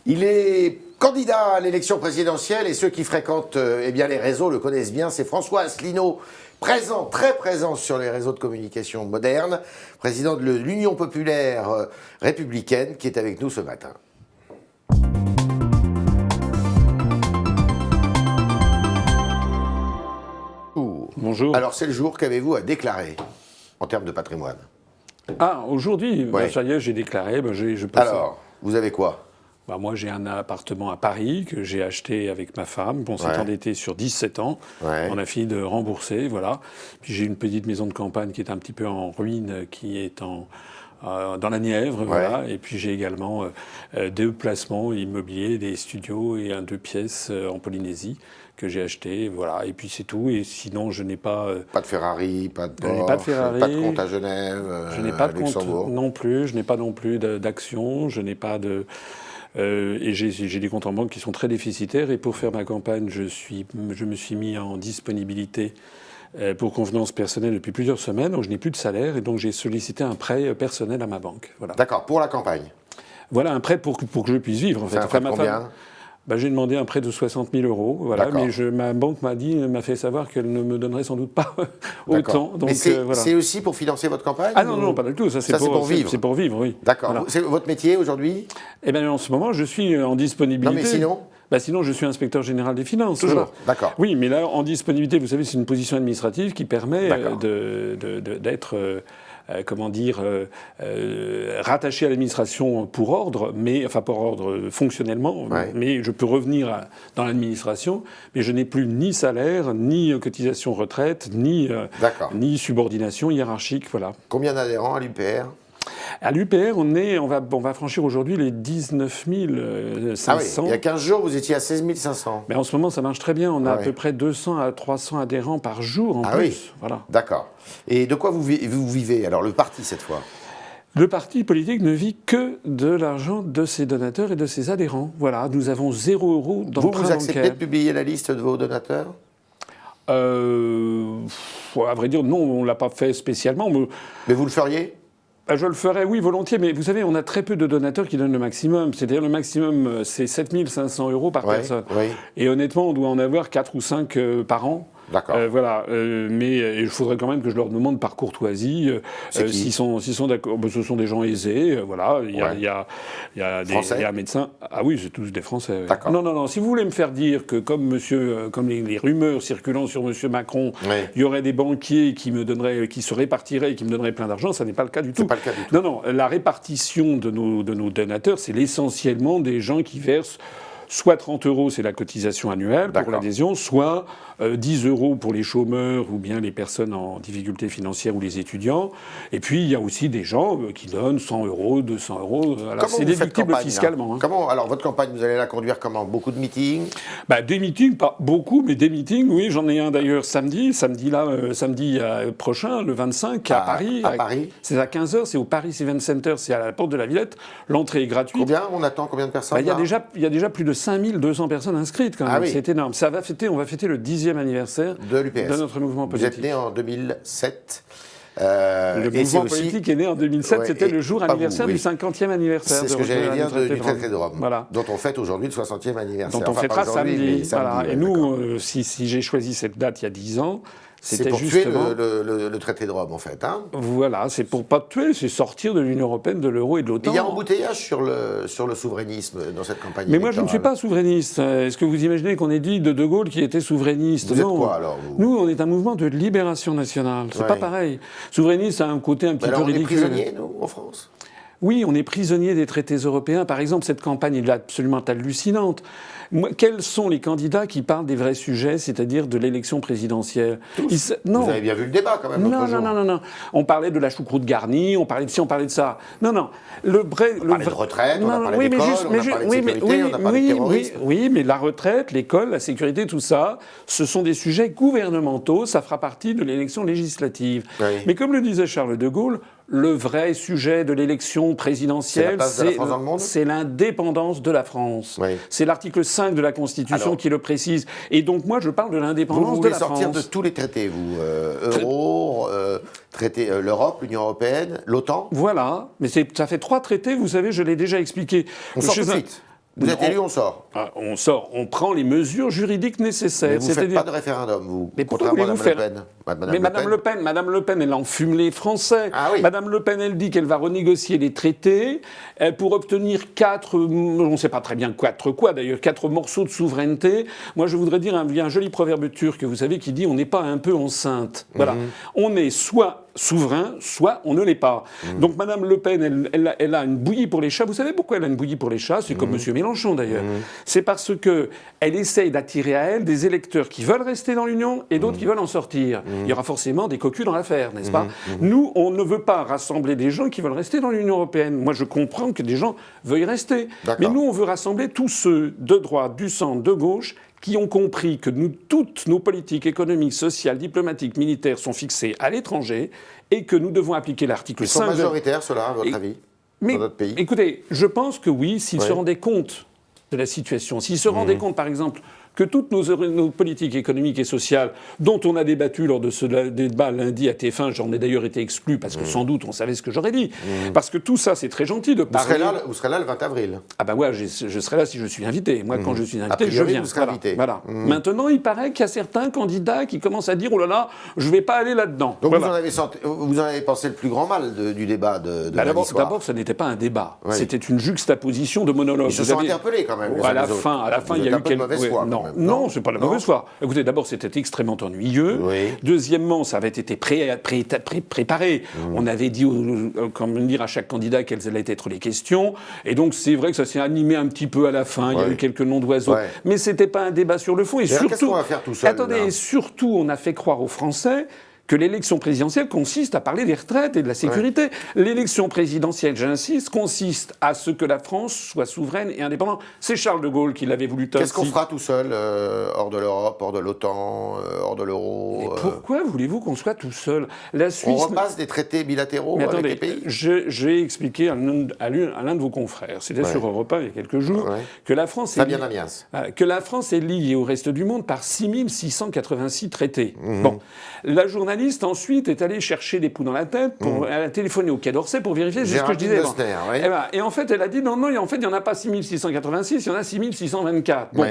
Il est candidat à l'élection présidentielle et ceux qui fréquentent les réseaux le connaissent bien. C'est François Asselineau, présent, très présent sur les réseaux de communication modernes, président de l'Union populaire républicaine, qui est avec nous ce matin. Bonjour. Alors c'est le jour, qu'avez-vous à déclarer en termes de patrimoine? Ah, aujourd'hui, Ouais. ça y est, j'ai déclaré. Je peux Alors, vous avez quoi? moi, j'ai un appartement à Paris que j'ai acheté avec ma femme. On s'est endetté sur 17 ans. Ouais. On a fini de rembourser, voilà. Puis j'ai une petite maison de campagne qui est un petit peu en ruine, qui est dans la Nièvre, voilà. Et puis j'ai également 2 placements immobiliers, des studios et 2 pièces en Polynésie que j'ai acheté, voilà. Et puis c'est tout. Et sinon, je n'ai pas... Pas de Ferrari, pas de je n'ai Porsche, pas de Ferrari, pas de compte à Genève, je n'ai pas de compte Luxembourg. non plus. Je n'ai pas non plus d'actions. Je n'ai pas de... et j'ai des comptes en banque qui sont très déficitaires. Et pour faire ma campagne, je me suis mis en disponibilité pour convenance personnelle depuis plusieurs semaines. Donc je n'ai plus de salaire et donc j'ai sollicité un prêt personnel à ma banque. Voilà. D'accord, pour la campagne. Voilà un prêt pour que je puisse vivre. En fait. C'est un prêt de combien? J'ai demandé un prêt de 60 000 €, voilà, mais ma banque m'a fait savoir qu'elle ne me donnerait sans doute pas autant. Donc, mais c'est aussi pour financer votre campagne? Ah non, pas du tout. Ça, c'est pour vivre. C'est pour vivre, oui. D'accord. Voilà. C'est votre métier aujourd'hui? Eh bien, en ce moment, je suis en disponibilité. Non, mais sinon? Sinon, je suis inspecteur général des finances. Toujours, voilà. d'accord. Oui, mais là, en disponibilité, vous savez, c'est une position administrative qui permet d'être... rattaché à l'administration pour ordre, pour ordre fonctionnellement, mais je peux revenir dans l'administration, mais je n'ai plus ni salaire, ni cotisation retraite, ni subordination hiérarchique, voilà. Combien d'adhérents à l'UPR? À l'UPR, on va franchir aujourd'hui les 19 500. Ah oui, il y a 15 jours, vous étiez à 16 500. Mais en ce moment, ça marche très bien. On a à peu près 200 à 300 adhérents par jour en plus. Oui. Voilà. D'accord. Et de quoi vous vivez, alors, le parti, cette fois? Le parti politique ne vit que de l'argent de ses donateurs et de ses adhérents. Voilà, nous avons 0 € d'emprunt bancaire. Vous acceptez de publier la liste de vos donateurs? À vrai dire, non, on ne l'a pas fait spécialement. Mais vous le feriez? Je le ferais, oui, volontiers, mais vous savez, on a très peu de donateurs qui donnent le maximum. C'est-à-dire le maximum, c'est 7 500 € par personne. Oui. Et honnêtement, on doit en avoir 4 ou 5 par an. D'accord. Voilà, mais il faudrait quand même que je leur demande par courtoisie s'ils sont d'accord. Ce sont des gens aisés, voilà. Il y a un médecin. Ah oui, c'est tous des Français. D'accord. Non. Si vous voulez me faire dire que comme les rumeurs circulant sur Monsieur Macron, il y aurait des banquiers qui se répartiraient et qui me donneraient plein d'argent, ça n'est pas le cas du tout. C'est pas le cas du tout. Non. La répartition de nos donateurs, c'est essentiellement des gens qui versent. Soit 30 €, c'est la cotisation annuelle pour l'adhésion, soit 10 € pour les chômeurs ou bien les personnes en difficulté financière ou les étudiants. Et puis, il y a aussi des gens qui donnent 100 €, 200 €. Alors, c'est déductible fiscalement. Comment, alors, votre campagne, vous allez la conduire comment? Beaucoup de meetings? Des meetings, pas beaucoup, mais des meetings, oui. J'en ai un d'ailleurs samedi prochain, le 25, à Paris. À Paris? C'est à 15 h, c'est au Paris Event Center, c'est à la porte de la Villette. L'entrée est gratuite. Combien? On attend combien de personnes? Il y a déjà plus de 5200 personnes inscrites quand même. Ah oui. C'est énorme. On va fêter le 10e anniversaire de notre mouvement politique. Vous êtes né en 2007. Le mouvement politique est né en 2007. C'était le jour anniversaire du 50e anniversaire. C'est ce que j'allais dire du traité de Rome. Voilà. Dont on fête aujourd'hui le 60e anniversaire. Dont on fêtera samedi. Voilà. Et nous, si j'ai choisi cette date il y a 10 ans, c'est pour justement tuer le traité de Rome, en fait. Hein. Voilà, c'est pour pas tuer, c'est sortir de l'Union européenne, de l'euro et de l'OTAN. Il y a embouteillage sur le souverainisme dans cette campagne Mais électorale. moi, je ne suis pas souverainiste. Est-ce que vous imaginez qu'on ait dit de Gaulle qui était souverainiste? Vous êtes quoi, alors, vous? Nous, on est un mouvement de libération nationale. C'est pas pareil. Souverainiste, ça a un côté un petit peu ridicule. On est prisonniers, nous, en France? Oui, on est prisonnier des traités européens. Par exemple, cette campagne est absolument hallucinante. Quels sont les candidats qui parlent des vrais sujets, c'est-à-dire de l'élection présidentielle? Non. Vous avez bien vu le débat, quand même, l'autre jour. Non. On parlait de la choucroute garnie, on parlait de ci, on parlait de ça. Non. On parlait de retraite, on a parlé d'école, on a parlé de sécurité, on a parlé de terrorisme. Oui, mais la retraite, l'école, la sécurité, tout ça, ce sont des sujets gouvernementaux, ça fera partie de l'élection législative. Oui. Mais comme le disait Charles de Gaulle, le vrai sujet de l'élection présidentielle, c'est l'indépendance de la France. Oui. C'est l'article 5 de la Constitution qui le précise. Et donc moi, je parle de l'indépendance de la France. Vous voulez sortir de tous les traités, vous euro, l'Europe, l'Union européenne, l'OTAN? Voilà. Mais ça fait 3 traités, vous savez, je l'ai déjà expliqué. On sort tout de suite. Vous êtes élu, on sort. On sort, on prend les mesures juridiques nécessaires. Mais vous ne faites pas de référendum, vous. Mais pourquoi voulez-vous faire Madame Le Pen, elle enfume les Français. Ah oui. Madame Le Pen, elle dit qu'elle va renégocier les traités pour obtenir 4, on ne sait pas très bien 4 quoi d'ailleurs, 4 morceaux de souveraineté. Moi, je voudrais dire un joli proverbe turc, vous savez, qui dit on n'est pas un peu enceinte. Voilà. On est soit souverain, soit on ne l'est pas. Donc Madame Le Pen, elle a une bouillie pour les chats. Vous savez pourquoi elle a une bouillie pour les chats? C'est comme Monsieur Mélenchon d'ailleurs. C'est parce que elle essaye d'attirer à elle des électeurs qui veulent rester dans l'Union et d'autres qui veulent en sortir. Il y aura forcément des cocus dans l'affaire, n'est-ce pas? Nous, on ne veut pas rassembler des gens qui veulent rester dans l'Union européenne. Moi, je comprends que des gens veuillent rester. Mais nous, on veut rassembler tous ceux de droite, du centre, de gauche, qui ont compris que toutes nos politiques économiques, sociales, diplomatiques, militaires sont fixées à l'étranger et que nous devons appliquer l'article 5. Ils sont majoritaires, ceux-là, à votre avis, dans notre pays? Écoutez, je pense que oui, s'ils se rendaient compte de la situation, s'ils se rendaient compte, par exemple, que toutes nos politiques économiques et sociales, dont on a débattu lors de ce débat lundi à TF1, j'en ai d'ailleurs été exclu parce que sans doute on savait ce que j'aurais dit. Parce que tout ça, c'est très gentil de parler. Vous serez là le 20 avril. Ah ben ouais, je serai là si je suis invité. Moi, quand je suis invité, priori, je viens. Vous serez invité. Voilà. Maintenant, il paraît qu'il y a certains candidats qui commencent à dire « Oh là là, je ne vais pas aller là-dedans ». Donc vous en avez pensé le plus grand mal du débat de lundi soir. D'abord, ce n'était pas un débat. Oui. C'était une juxtaposition de monologues. Ils se sont interpellés quand même. À la fin, il y a eu quelques... mauvaise foi. Non, c'est pas la mauvaise foi. Écoutez, d'abord, c'était extrêmement ennuyeux. Oui. Deuxièmement, ça avait été préparé. On avait dit, à chaque candidat quelles allaient être les questions. Et donc, c'est vrai que ça s'est animé un petit peu à la fin. Il y a eu quelques noms d'oiseaux. Mais c'était pas un débat sur le fond. Et surtout, qu'est-ce qu'on va faire tout seul? Attendez, et surtout, on a fait croire aux Français que l'élection présidentielle consiste à parler des retraites et de la sécurité. Ouais. L'élection présidentielle, j'insiste, consiste à ce que la France soit souveraine et indépendante. C'est Charles de Gaulle qui l'avait voulu. Qu'est-ce qu'on fera tout seul, hors de l'Europe, hors de l'OTAN, hors de l'euro? Mais pourquoi voulez-vous qu'on soit tout seul? La Suisse... On repasse des traités bilatéraux avec les pays? J'ai expliqué à l'un de vos confrères, c'était sur Europe 1 il y a quelques jours, que la France est liée au reste du monde par 6686 traités. Bon, la journaliste ensuite est allée chercher des poux dans la tête, elle a téléphoné au Quai d'Orsay pour vérifier ce que je disais. Et en fait, elle a dit non, en fait, il n'y en a pas 6686, il y en a 6624. Bon.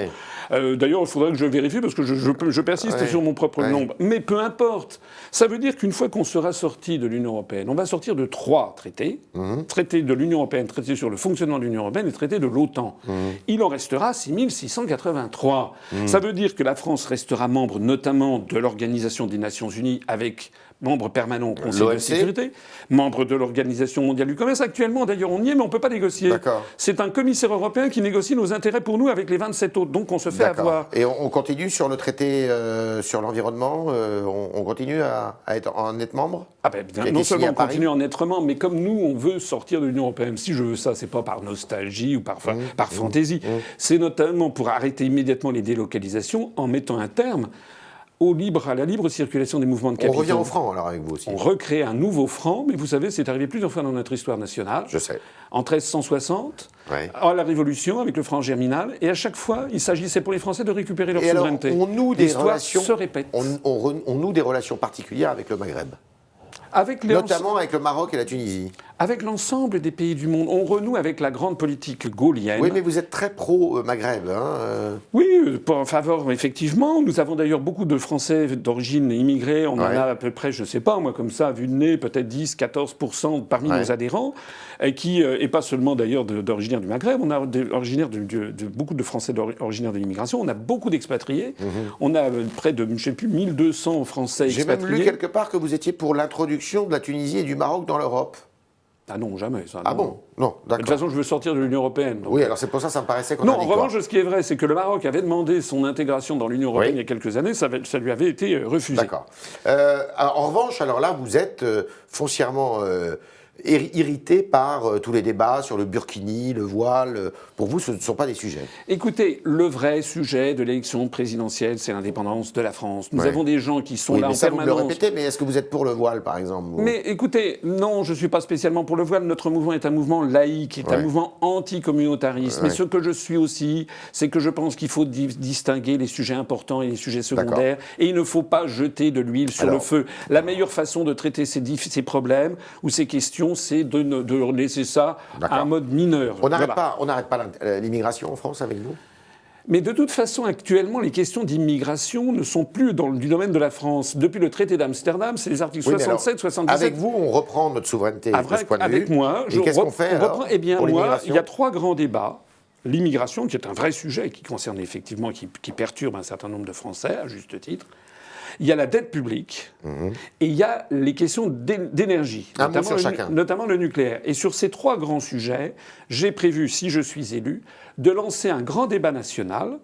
D'ailleurs, il faudrait que je vérifie parce que je persiste sur mon propre nombre. Mais peu importe. Ça veut dire qu'une fois qu'on sera sorti de l'Union européenne, on va sortir de 3 traités. Traité de l'Union européenne, traité sur le fonctionnement de l'Union européenne et traité de l'OTAN. Il en restera 6683. Ça veut dire que la France restera membre notamment de l'Organisation des Nations Unies avec membre permanent au Conseil de sécurité, membre de l'Organisation mondiale du commerce. Actuellement, d'ailleurs, on y est, mais on ne peut pas négocier. C'est un commissaire européen qui négocie nos intérêts pour nous avec les 27 autres. Donc, on se fait avoir. Et on continue sur le traité sur l'environnement on continue à en être membre? Non seulement on continue à en être membre, mais comme nous, on veut sortir de l'Union européenne. Si je veux ça, c'est pas par nostalgie ou par fantaisie. C'est notamment pour arrêter immédiatement les délocalisations en mettant un terme à la libre circulation des mouvements de capitaux. On revient au franc, alors, avec vous aussi. On recrée un nouveau franc, mais vous savez, c'est arrivé plusieurs fois dans notre histoire nationale. Je sais. En 1360, à la Révolution, avec le franc germinal, et à chaque fois, il s'agissait pour les Français de récupérer leur souveraineté. Alors, on noue des relations... se répète. On noue des relations particulières avec le Maghreb. Notamment avec le Maroc et la Tunisie. Avec l'ensemble des pays du monde. On renoue avec la grande politique gaulienne. Oui, mais vous êtes très pro-Maghreb. Oui, en faveur, effectivement. Nous avons d'ailleurs beaucoup de Français d'origine immigrée. On en a à peu près, je ne sais pas, moi, comme ça, à vue de nez, peut-être 10-14% parmi nos adhérents. Et pas seulement d'ailleurs d'originaires du Maghreb. On a beaucoup de Français originaires de l'immigration. On a beaucoup d'expatriés. On a près de, je ne sais plus, 1200 Français expatriés. J'ai même lu quelque part que vous étiez pour l'introduction de la Tunisie et du Maroc dans l'Europe. Ah non, jamais. Ça, ah bon? Non, d'accord. De toute façon, je veux sortir de l'Union européenne. Oui, alors c'est pour ça me paraissait contradictoire. Non, en revanche, ce qui est vrai, c'est que le Maroc avait demandé son intégration dans l'Union européenne il y a quelques années, ça lui avait été refusé. D'accord. En revanche, alors là, vous êtes foncièrement irrité par tous les débats sur le burkini, le voile. Pour vous, ce ne sont pas des sujets. Écoutez, le vrai sujet de l'élection présidentielle, c'est l'indépendance de la France. Nous avons des gens qui sont là en permanence. Vous le répétez, mais est-ce que vous êtes pour le voile, par exemple? Mais écoutez, non, je ne suis pas spécialement pour le voile. Notre mouvement est un mouvement laïque, est un mouvement anticommunautariste. Mais ce que je suis aussi, c'est que je pense qu'il faut distinguer les sujets importants et les sujets secondaires. Et il ne faut pas jeter de l'huile sur le feu. La meilleure façon de traiter ces problèmes ou ces questions, l'immigration, c'est de laisser ça à un mode mineur. On n'arrête pas l'immigration en France avec vous ? Mais de toute façon, actuellement, les questions d'immigration ne sont plus du domaine de la France. Depuis le traité d'Amsterdam, c'est les articles 67, 77. Avec vous, on reprend notre souveraineté de ce point de vue. Avec moi, qu'est-ce qu'on fait alors, Eh bien, il y a 3 grands débats. L'immigration, qui est un vrai sujet, qui concerne effectivement, qui perturbe un certain nombre de Français, à juste titre. Il y a la dette publique et il y a les questions d'énergie, notamment le nucléaire. Et sur ces 3 grands sujets, j'ai prévu, si je suis élu, de lancer un grand débat national,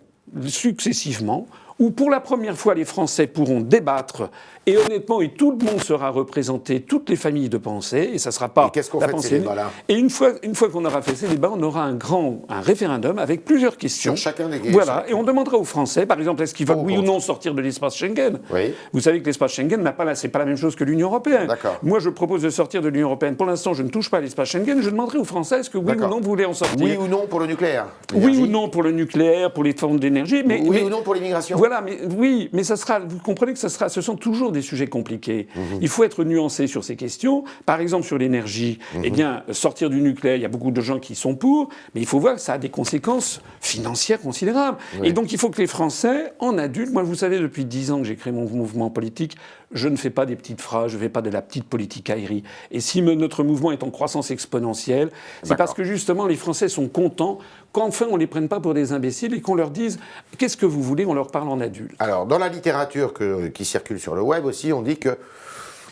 successivement, où pour la première fois les Français pourront débattre et honnêtement, et tout le monde sera représenté, toutes les familles de pensée, et ça ne sera pas. Et qu'est-ce qu'on fait de ces débats-là ? Et une fois qu'on aura fait ces débats, on aura un référendum avec plusieurs questions. Sur chacun des questions. Voilà, et on demandera aux Français, par exemple, est-ce qu'ils veulent oui ou non sortir de l'espace Schengen ? Oui. Vous savez que l'espace Schengen c'est pas la même chose que l'Union européenne. D'accord. Moi, je propose de sortir de l'Union européenne. Pour l'instant, je ne touche pas à l'espace Schengen. Je demanderai aux Français est-ce que oui ou non vous voulez en sortir ? Oui ou non pour le nucléaire ? Oui ou non pour le nucléaire, pour les formes d'énergie, oui ou non pour l'immigration ? Voilà, mais ça sera. Vous comprenez que ce sont toujours des sujets compliqués. Il faut être nuancé sur ces questions. Par exemple, sur l'énergie, eh bien, sortir du nucléaire, il y a beaucoup de gens qui sont pour, mais il faut voir que ça a des conséquences financières considérables. Oui. Et donc, il faut que les Français, en adultes, moi, vous savez, depuis 10 ans que j'ai créé mon mouvement politique, je ne fais pas des petites phrases, je ne fais pas de la petite politique aérie. Et si notre mouvement est en croissance exponentielle, c'est parce que justement, les Français sont contents qu'enfin on ne les prenne pas pour des imbéciles et qu'on leur dise « qu'est-ce que vous voulez ?» On leur parle en adulte. Alors, dans la littérature qui circule sur le web aussi, on dit que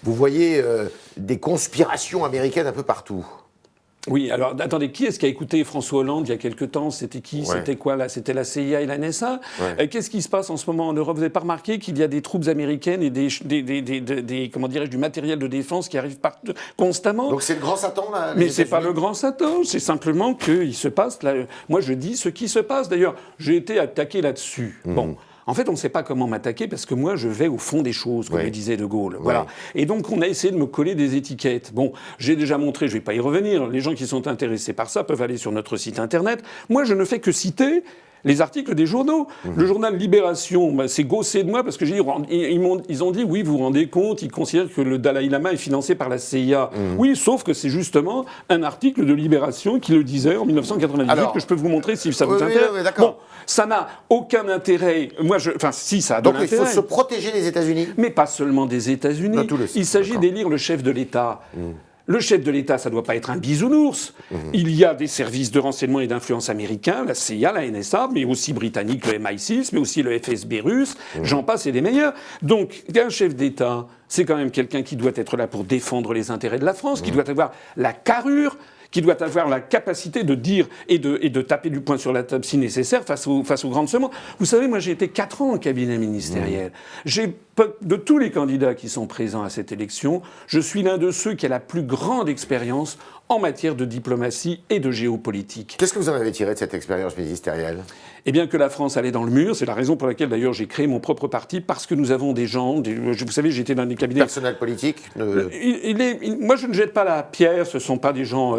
vous voyez des conspirations américaines un peu partout. Oui, alors attendez, qui est-ce qui a écouté François Hollande il y a quelque temps ? C'était qui ? C'était quoi là ? C'était la CIA et la NSA ? Qu'est-ce qui se passe en ce moment en Europe ? Vous n'avez pas remarqué qu'il y a des troupes américaines et comment dirais-je, du matériel de défense qui arrivent constamment ? Donc c'est le grand Satan là ? Mais c'est pas le grand Satan, c'est simplement qu'il se passe là. Moi je dis ce qui se passe. D'ailleurs, j'ai été attaqué là-dessus. Bon. En fait, on ne sait pas comment m'attaquer parce que moi, je vais au fond des choses, comme le disait De Gaulle. Voilà. Et donc, on a essayé de me coller des étiquettes. Bon, j'ai déjà montré, je ne vais pas y revenir. Les gens qui sont intéressés par ça peuvent aller sur notre site Internet. Moi, je ne fais que citer les articles des journaux. Le journal Libération, c'est gaussé de moi parce que ils ont dit, oui, vous vous rendez compte, ils considèrent que le Dalai Lama est financé par la CIA. Oui, sauf que c'est justement un article de Libération qui le disait en 1998 que je peux vous montrer si ça vous intéresse. Oui, d'accord. Bon, ça n'a aucun intérêt. Si, ça a de l'intérêt. Donc il faut se protéger des États-Unis. Mais pas seulement des États-Unis. Il s'agit d'élire le chef de l'État. Le chef de l'État, ça ne doit pas être un bisounours. Il y a des services de renseignement et d'influence américains, la CIA, la NSA, mais aussi britannique, le MI6, mais aussi le FSB russe, j'en passe et des meilleurs. Donc, un chef d'État, c'est quand même quelqu'un qui doit être là pour défendre les intérêts de la France, qui doit avoir la carrure, qui doit avoir la capacité de dire et de taper du poing sur la table si nécessaire face aux grandes semences. Vous savez, moi j'ai été 4 ans en cabinet ministériel. De tous les candidats qui sont présents à cette élection, je suis l'un de ceux qui a la plus grande expérience en matière de diplomatie et de géopolitique. Qu'est-ce que vous en avez tiré de cette expérience ministérielle ? Eh bien que la France allait dans le mur, c'est la raison pour laquelle d'ailleurs j'ai créé mon propre parti, parce que nous avons des gens, vous savez, j'étais dans des cabinets... Personnel politique Moi je ne jette pas la pierre, ce sont des gens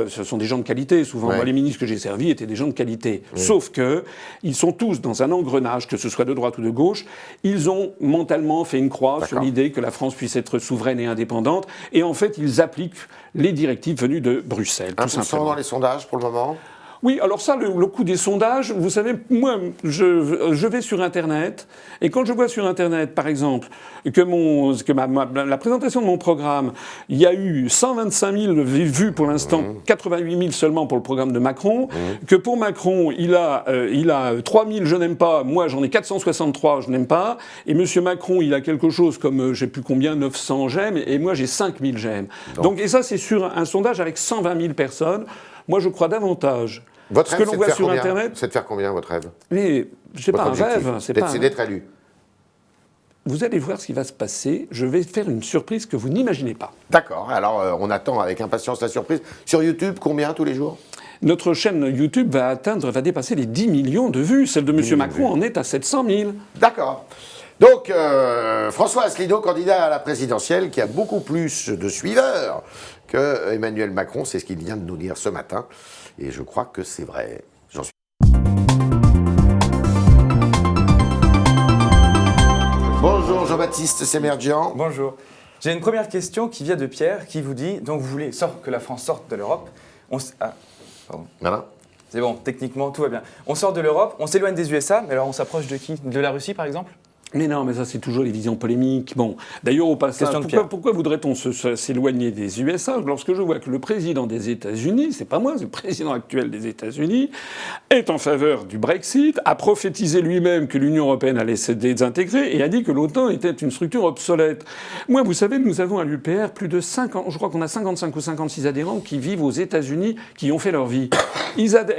de qualité souvent. Moi, les ministres que j'ai servis étaient des gens de qualité. Sauf que ils sont tous dans un engrenage, que ce soit de droite ou de gauche, ils ont mentalement fait une croix sur l'idée que la France puisse être souveraine et indépendante, et en fait ils appliquent les directives venues de Bruxelles. 1% dans les sondages pour le moment ? Oui, alors ça, le coup des sondages, vous savez, moi, je vais sur Internet, et quand je vois sur Internet, par exemple, que la présentation de mon programme, il y a eu 125 000 vues pour l'instant, 88 000 seulement pour le programme de Macron, que pour Macron, il a 3 000 je n'aime pas, moi j'en ai 463 je n'aime pas, et M. Macron, il a quelque chose comme, je ne sais plus combien, 900 j'aime, et moi j'ai 5 000 j'aime. Donc, et ça, c'est sur un sondage avec 120 000 personnes. Moi, je crois davantage. Votre rêve, c'est de faire combien, votre rêve ? Mais, je sais pas, un rêve. C'est d'être élu. Vous allez voir ce qui va se passer. Je vais faire une surprise que vous n'imaginez pas. D'accord. Alors, on attend avec impatience la surprise. Sur YouTube, combien tous les jours ? Notre chaîne YouTube va dépasser les 10 millions de vues. Celle de M. Macron en est à 700 000. D'accord. Donc, François Asselineau, candidat à la présidentielle, qui a beaucoup plus de suiveurs que Emmanuel Macron, c'est ce qu'il vient de nous dire ce matin. Et je crois que c'est vrai. J'en suis. Bonjour Jean-Baptiste Semerjian. Bonjour. J'ai une première question qui vient de Pierre, qui vous dit, donc vous voulez que la France sorte de l'Europe. Pardon. Voilà. C'est bon, techniquement, tout va bien. On sort de l'Europe, on s'éloigne des USA, mais alors on s'approche de qui? De la Russie, par exemple? Mais non, mais ça, c'est toujours les visions polémiques. Bon, d'ailleurs, au passage, pourquoi voudrait-on s'éloigner des USA lorsque je vois que le président des États-Unis, c'est pas moi, c'est le président actuel des États-Unis, est en faveur du Brexit, a prophétisé lui-même que l'Union européenne allait se désintégrer et a dit que l'OTAN était une structure obsolète. Moi, vous savez, nous avons à l'UPR plus de 50, je crois qu'on a 55 ou 56 adhérents qui vivent aux États-Unis, qui ont fait leur vie.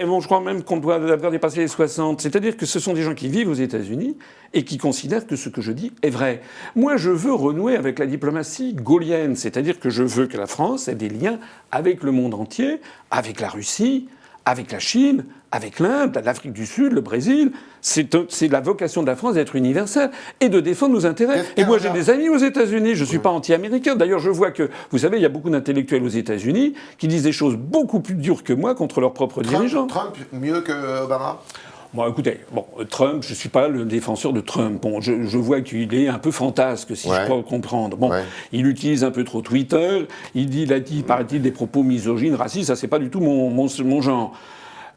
Bon, je crois même qu'on doit avoir dépassé les 60. C'est-à-dire que ce sont des gens qui vivent aux États-Unis et qui considèrent que ce que je dis est vrai. Moi, je veux renouer avec la diplomatie gaullienne, c'est-à-dire que je veux que la France ait des liens avec le monde entier, avec la Russie, avec la Chine, avec l'Inde, l'Afrique du Sud, le Brésil. C'est la vocation de la France d'être universelle et de défendre nos intérêts. Et moi, j'ai des amis aux États-Unis. Je ne suis pas anti-américain. D'ailleurs, je vois que, vous savez, il y a beaucoup d'intellectuels aux États-Unis qui disent des choses beaucoup plus dures que moi contre leurs propres dirigeants. Trump mieux que Obama? Bon, écoutez, Trump, je ne suis pas le défenseur de Trump. Bon, je vois qu'il est un peu fantasque, si je peux comprendre. Bon, il utilise un peu trop Twitter. Il a dit, paraît-il, des propos misogynes, racistes. Ça, c'est pas du tout mon genre.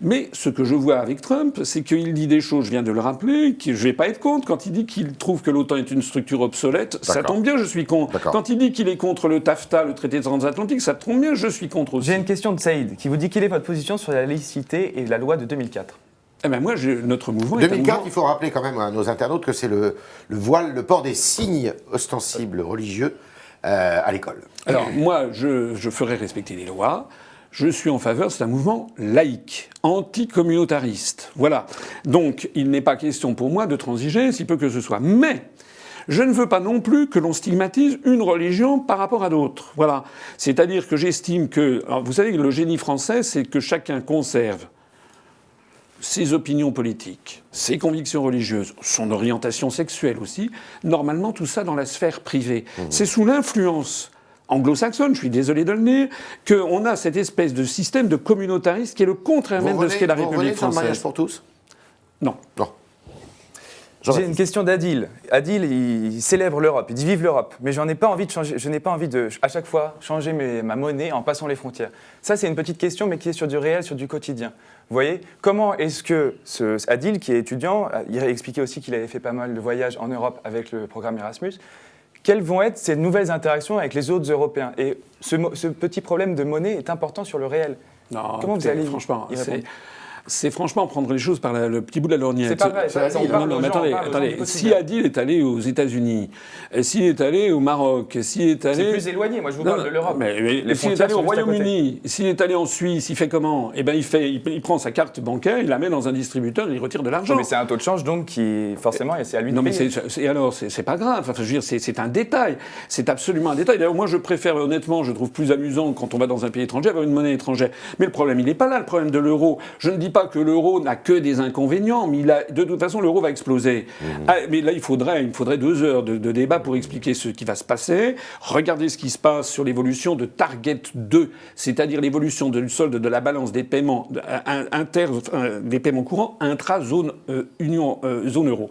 Mais ce que je vois avec Trump, c'est qu'il dit des choses, je viens de le rappeler, que je ne vais pas être contre. Quand il dit qu'il trouve que l'OTAN est une structure obsolète, ça tombe bien, je suis contre. Quand il dit qu'il est contre le TAFTA, le traité transatlantique, ça tombe bien, je suis contre aussi. J'ai une question de Saïd, qui vous dit quelle est votre position sur la laïcité et la loi de 2004 ? Eh ben moi, notre mouvement 2004, il faut rappeler quand même à nos internautes que c'est le voile, le port des signes ostensibles religieux à l'école. Alors moi, je ferai respecter les lois. Je suis en faveur, c'est un mouvement laïque, anticommunautariste. Voilà. Donc, il n'est pas question pour moi de transiger, si peu que ce soit. Mais je ne veux pas non plus que l'on stigmatise une religion par rapport à d'autres. Voilà. C'est-à-dire que j'estime que... Alors, vous savez, le génie français, c'est que chacun conserve ses opinions politiques, ses convictions religieuses, son orientation sexuelle aussi, normalement tout ça dans la sphère privée. C'est sous l'influence anglo-saxonne, je suis désolé de le dire, qu'on a cette espèce de système de communautarisme qui est le contraire même de ce qu'est la République française. Le mariage pour tous ? Non. Non. J'ai une question d'Adil. Adil, il célèbre l'Europe, il dit vive l'Europe, mais je n'ai pas envie de à chaque fois changer ma monnaie en passant les frontières. Ça, c'est une petite question, mais qui est sur du réel, sur du quotidien. Vous voyez, comment est-ce que Adil, qui est étudiant, il a expliqué aussi qu'il avait fait pas mal de voyages en Europe avec le programme Erasmus, quelles vont être ces nouvelles interactions avec les autres Européens? Et ce petit problème de monnaie est important sur le réel. Non, comment vous allez franchement, c'est franchement prendre les choses par le petit bout de la lorgnette. C'est pas vrai. Attendez. Si Adil est allé aux États-Unis, s'il est allé au Maroc, s'il est allé... C'est plus éloigné, moi je vous parle de l'Europe. Mais s'il est allé au Royaume-Uni, s'il est allé en Suisse, il fait comment? Eh ben, il prend sa carte bancaire, il la met dans un distributeur et il retire de l'argent. Mais c'est un taux de change donc qui, forcément, c'est à lui de payer. Non, mais et alors, c'est pas grave. Enfin, je veux dire, c'est un détail. C'est absolument un détail. D'ailleurs, moi, je préfère, honnêtement, je trouve plus amusant quand on va dans un pays étranger avoir une monnaie étrangère. Mais le problème, il n'est pas là, le problème de l'euro. Je ne dis pas que l'euro n'a que des inconvénients, mais de toute façon, l'euro va exploser. Mais là, il faudrait 2 heures de débat pour expliquer ce qui va se passer. Regardez ce qui se passe sur l'évolution de Target 2, c'est-à-dire l'évolution du solde de la balance des paiements des paiements courants intra-zone zone euro.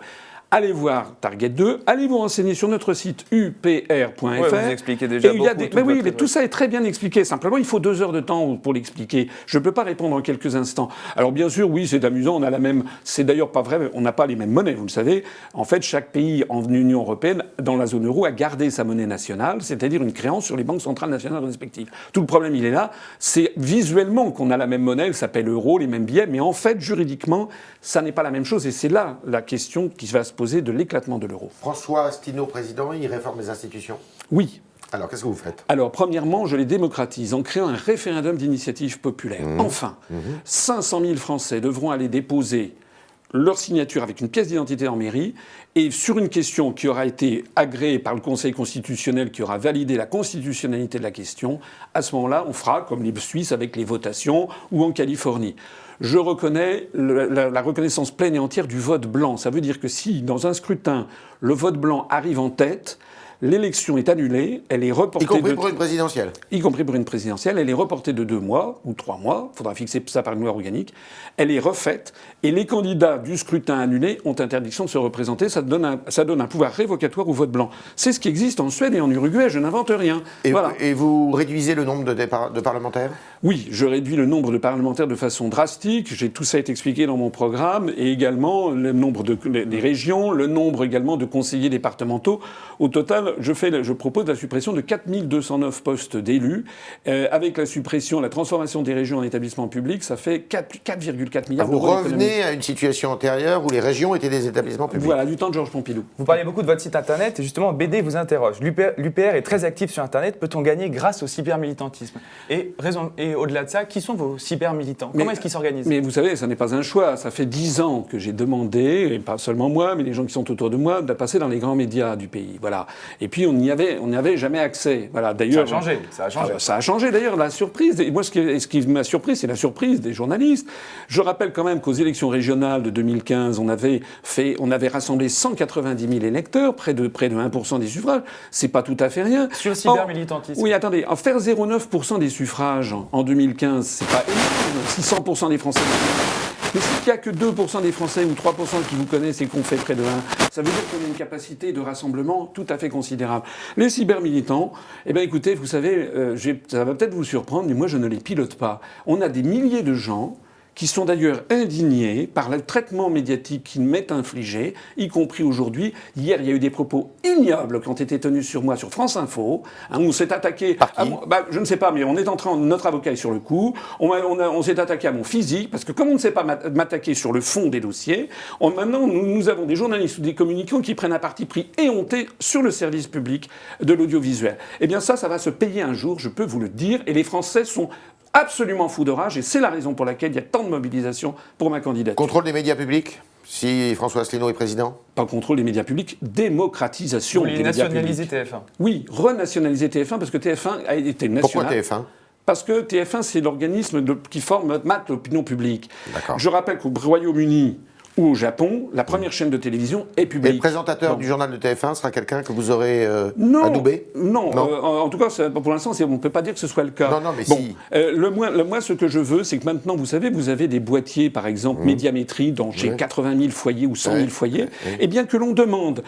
Allez voir Target 2, allez vous renseigner sur notre site upr.fr. Ouais, vous expliquez déjà mais tout ça est très bien expliqué. Simplement, il faut 2 heures de temps pour l'expliquer. Je ne peux pas répondre en quelques instants. Alors bien sûr, oui, c'est amusant, on a la même... C'est d'ailleurs pas vrai, on n'a pas les mêmes monnaies, vous le savez. En fait, chaque pays en Union européenne, dans la zone euro, a gardé sa monnaie nationale, c'est-à-dire une créance sur les banques centrales nationales respectives. Tout le problème, il est là. C'est visuellement qu'on a la même monnaie, elle s'appelle euro, les mêmes billets, mais en fait, juridiquement, ça n'est pas la même chose. Et c'est là la question qui va se poser de l'éclatement de l'euro. François Asselineau, président, il réforme les institutions? Oui. Alors, qu'est-ce que vous faites? Alors, premièrement, je les démocratise en créant un référendum d'initiative populaire. Enfin, 500 000 Français devront aller déposer leur signature avec une pièce d'identité en mairie et sur une question qui aura été agréée par le Conseil constitutionnel qui aura validé la constitutionnalité de la question, à ce moment-là, on fera comme les Suisses avec les votations ou en Californie. Je reconnais la reconnaissance pleine et entière du vote blanc. Ça veut dire que si, dans un scrutin, le vote blanc arrive en tête, l'élection est annulée, elle est reportée... Y compris pour une présidentielle. Y compris pour une présidentielle, elle est reportée de 2 mois ou 3 mois, il faudra fixer ça par une loi organique, elle est refaite, et les candidats du scrutin annulé ont interdiction de se représenter, ça donne un pouvoir révocatoire au vote blanc. C'est ce qui existe en Suède et en Uruguay, je n'invente rien. Et vous réduisez le nombre de parlementaires ? Oui, je réduis le nombre de parlementaires de façon drastique, tout ça est expliqué dans mon programme, et également le nombre des régions, le nombre également de conseillers départementaux. Au total, je propose la suppression de 4209 postes d'élus. Avec la transformation des régions en établissements publics, ça fait 4,4 milliards d'euros. Vous revenez à une situation antérieure où les régions étaient des établissements publics. Voilà, du temps de Georges Pompidou. Vous parlez beaucoup de votre site internet et justement BD vous interroge. L'UPR est très actif sur internet. Peut-on gagner grâce au cybermilitantisme ? Et au-delà de ça, qui sont vos cybermilitants ? Comment est-ce qu'ils s'organisent ? Mais vous savez, ça n'est pas un choix. Ça fait 10 ans que j'ai demandé, et pas seulement moi, mais les gens qui sont autour de moi, de passer dans les grands médias du pays. Voilà. Et puis on n'y avait jamais accès. Voilà. D'ailleurs, ça a changé. Ça a changé d'ailleurs. La surprise. Et moi, ce qui m'a surpris, c'est la surprise des journalistes. Je rappelle quand même qu'aux élections régionales de 2015, on avait rassemblé 190 000 électeurs, près de 1% des suffrages. C'est pas tout à fait rien. Sur le cybermilitantisme. Oui, attendez. En faire 0,9% des suffrages en 2015, c'est pas énorme. Si 100% des Français. Mais s'il n'y a que 2% des Français ou 3% qui vous connaissent et qu'on fait près de 1, ça veut dire qu'on a une capacité de rassemblement tout à fait considérable. Les cybermilitants, eh bien écoutez, vous savez, ça va peut-être vous surprendre, mais moi je ne les pilote pas. On a des milliers de gens qui sont d'ailleurs indignés par le traitement médiatique qu'ils m'est infligé, y compris aujourd'hui. Hier, il y a eu des propos ignobles qui ont été tenus sur moi sur France Info, où on s'est attaqué... Par qui ? Je ne sais pas, mais on est en train... Notre avocat est sur le coup. On s'est attaqué à mon physique, parce que comme on ne sait pas m'attaquer sur le fond des dossiers, maintenant, nous avons des journalistes ou des communicants qui prennent un parti pris éhonté sur le service public de l'audiovisuel. Eh bien ça va se payer un jour, je peux vous le dire, et les Français sont absolument fou de rage, et c'est la raison pour laquelle il y a tant de mobilisation pour ma candidature. Contrôle des médias publics, si François Asselineau est président ? Pas contrôle des médias publics, démocratisation des médias publics. Vous voulez nationaliser TF1 ? Oui, renationaliser TF1, parce que TF1 a été national. Pourquoi TF1 ? Parce que TF1, c'est l'organisme qui mate l'opinion publique. D'accord. Je rappelle qu'au Royaume-Uni ou au Japon, la première chaîne de télévision est publique. Et le présentateur du journal de TF1 sera quelqu'un que vous aurez adoubé ? Non. En tout cas, pour l'instant, on ne peut pas dire que ce soit le cas. Non, mais si. Moi, ce que je veux, c'est que maintenant, vous savez, vous avez des boîtiers, par exemple, Médiamétrie, chez 80 000 foyers ou 100 000 foyers, et bien que l'on demande,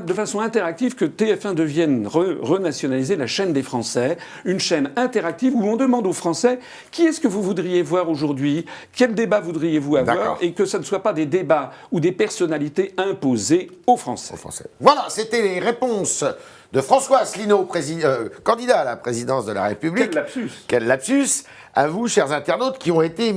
de façon interactive, que TF1 devienne renationaliser la chaîne des Français, une chaîne interactive où on demande aux Français qui est-ce que vous voudriez voir aujourd'hui, quel débat voudriez-vous avoir, et que ce ne soit pas des débats ou des personnalités imposées aux Français. Voilà, c'était les réponses de François Asselineau, candidat à la présidence de la République. Quel lapsus ! Quel lapsus ! À vous, chers internautes, qui ont été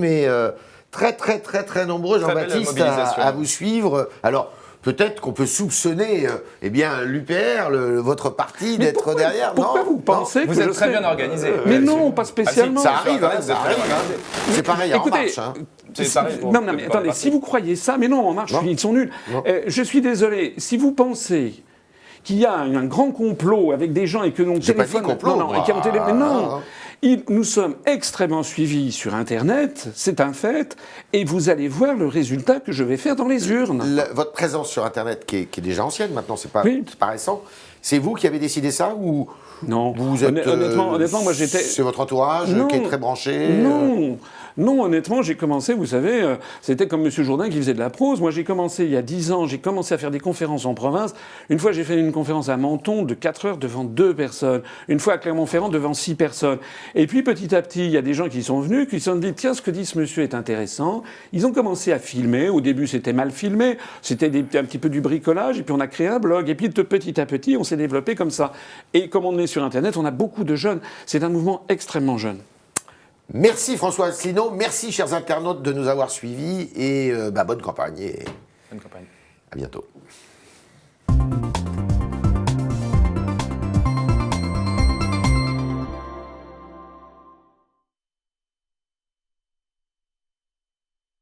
très nombreux, Jean-Baptiste, à vous suivre. Alors, peut-être qu'on peut soupçonner l'UPR, votre parti, d'être derrière. Pourquoi vous pensez que vous êtes très bien organisé. Mais non, pas spécialement. Ça arrive. C'est pareil, En Marche. Non, mais attendez, si vous croyez ça, mais non, En Marche, ils sont nuls. Je suis désolé, si vous pensez qu'il y a un grand complot avec des gens et que l'on téléphone... Nous sommes extrêmement suivis sur Internet, c'est un fait, et vous allez voir le résultat que je vais faire dans les urnes. Votre présence sur Internet, qui est déjà ancienne maintenant, c'est pas récent, c'est vous qui avez décidé ça ou... Non. Vous êtes, honnêtement, moi j'étais... C'est votre entourage qui est très branché Non, honnêtement, j'ai commencé, vous savez, c'était comme M. Jourdain qui faisait de la prose. Moi, j'ai commencé il y a 10 ans, j'ai commencé à faire des conférences en province. Une fois, j'ai fait une conférence à Menton de 4 heures devant 2 personnes. Une fois à Clermont-Ferrand devant 6 personnes. Et puis, petit à petit, il y a des gens qui sont venus, qui se sont dit, tiens, ce que dit ce monsieur est intéressant. Ils ont commencé à filmer. Au début, c'était mal filmé. C'était un petit peu du bricolage. Et puis, on a créé un blog. Et puis, petit à petit, on s'est développé comme ça. Et comme on est sur Internet, on a beaucoup de jeunes. C'est un mouvement extrêmement jeune. Merci François Asselineau, merci chers internautes de nous avoir suivis et bonne campagne et bonne campagne. À bientôt.